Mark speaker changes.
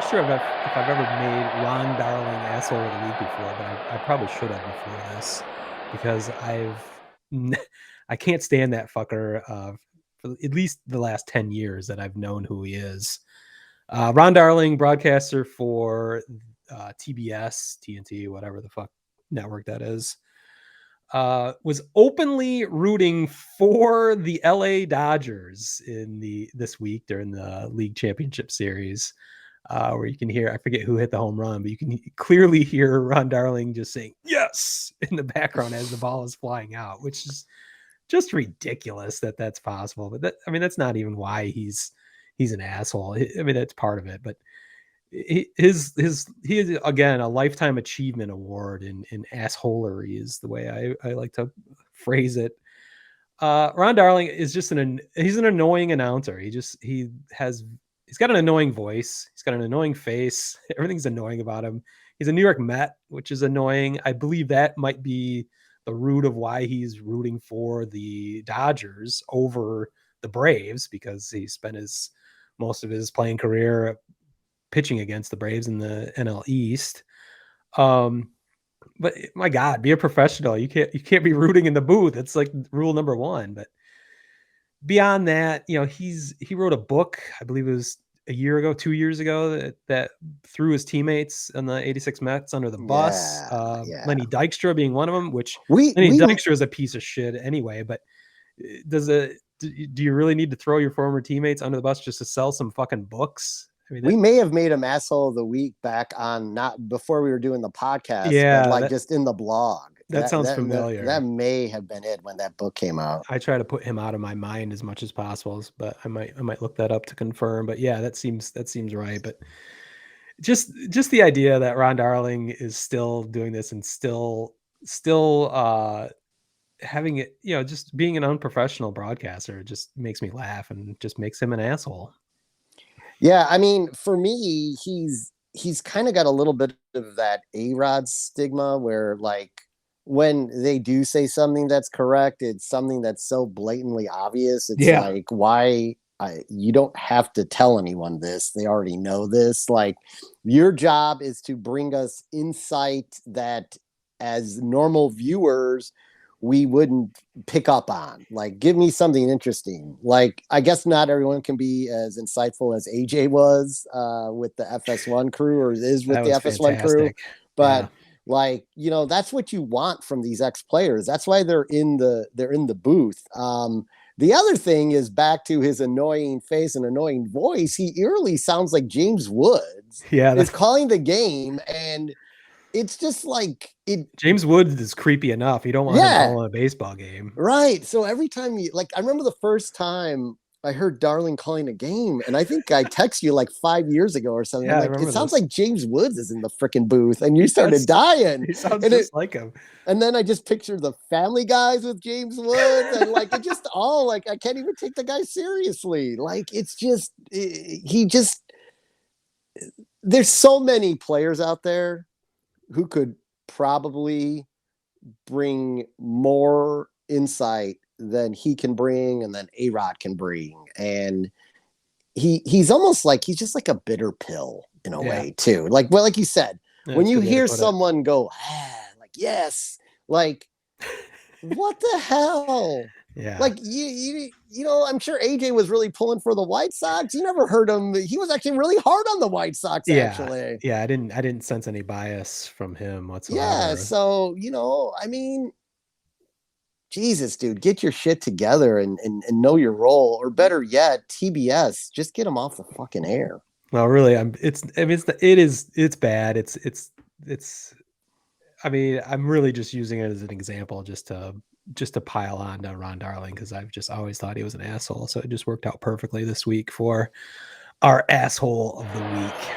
Speaker 1: not sure if I've ever made Ron Darling asshole of the week before, but I probably should have before this because I can't stand that fucker. For at least the last 10 years that I've known who he is. Ron Darling, broadcaster for TBS, TNT, whatever the fuck network that is, was openly rooting for the LA Dodgers in this week during the league championship series, where you can hear, I forget who hit the home run, but you can clearly hear Ron Darling just saying yes in the background as the ball is flying out, which is just ridiculous that that's possible. But that's not even why he's an asshole. I mean, that's part of it, but he is again a lifetime achievement award in assholery is the way I like to phrase it. Ron Darling is just he's an annoying announcer. He's got an annoying voice. He's got an annoying face. Everything's annoying about him. He's a New York Met, which is annoying. I believe that might be the root of why he's rooting for the Dodgers over the Braves, because he spent most of his playing career pitching against the Braves in the NL East. But my God, be a professional. You can't be rooting in the booth. It's like rule number one. But beyond that, he wrote a book, I believe it was a year ago, 2 years ago, that threw his teammates on the 86 Mets under the bus.
Speaker 2: Yeah.
Speaker 1: Lenny Dykstra being one of them, which
Speaker 2: Lenny
Speaker 1: Dykstra is a piece of shit anyway. But do you really need to throw your former teammates under the bus just to sell some fucking books? I mean,
Speaker 2: we may have made him asshole of the week back on, not before we were doing the podcast,
Speaker 1: yeah,
Speaker 2: but just in the blog.
Speaker 1: That sounds familiar.
Speaker 2: That may have been it when that book came out.
Speaker 1: I try to put him out of my mind as much as possible, but I might look that up to confirm. But yeah, that seems right. But just the idea that Ron Darling is still doing this and still having it, just being an unprofessional broadcaster, just makes me laugh and just makes him an asshole.
Speaker 2: Yeah, I mean, for me, he's kind of got a little bit of that A-Rod stigma where, like, when they do say something that's correct, it's something that's so blatantly obvious. It's like, why you don't have to tell anyone this. They already know this. Like, your job is to bring us insight that as normal viewers we wouldn't pick up on. Like, give me something interesting. Like, I guess not everyone can be as insightful as AJ was with the FS1 crew, or is with the FS1 crew. But like, that's what you want from these ex-players. That's why they're in the booth. The other thing is, back to his annoying face and annoying voice, he eerily sounds like James Woods is calling the game, and it's just like
Speaker 1: James Woods is creepy enough. You don't want him calling a baseball game.
Speaker 2: Right. So every time I remember the first time I heard Darling calling a game, and I think I texted you like 5 years ago or something.
Speaker 1: Yeah,
Speaker 2: I'm like, it sounds like James Woods is in the freaking booth, and you started dying.
Speaker 1: He sounds just like him.
Speaker 2: And then I just pictured the Family Guys with James Woods, and like, it just all like, I can't even take the guy seriously. Like, it's just, there's so many players out there who could probably bring more insight than he can bring and then A-Rod can bring. And he's almost like, he's just like a bitter pill in a way too. Like, well, like you said, when you hear someone go, like, yes, like, what the hell?
Speaker 1: Yeah.
Speaker 2: Like, I'm sure AJ was really pulling for the White Sox. You never heard him. He was actually really hard on the White Sox, actually.
Speaker 1: Yeah, I didn't sense any bias from him whatsoever.
Speaker 2: Yeah, so, I mean, Jesus, dude, get your shit together and know your role. Or better yet, TBS, just get him off the fucking air.
Speaker 1: Well, really, it's bad. I mean, I'm really just using it as an example just to pile on to Ron Darling, because I've just always thought he was an asshole. So it just worked out perfectly this week for our asshole of the week.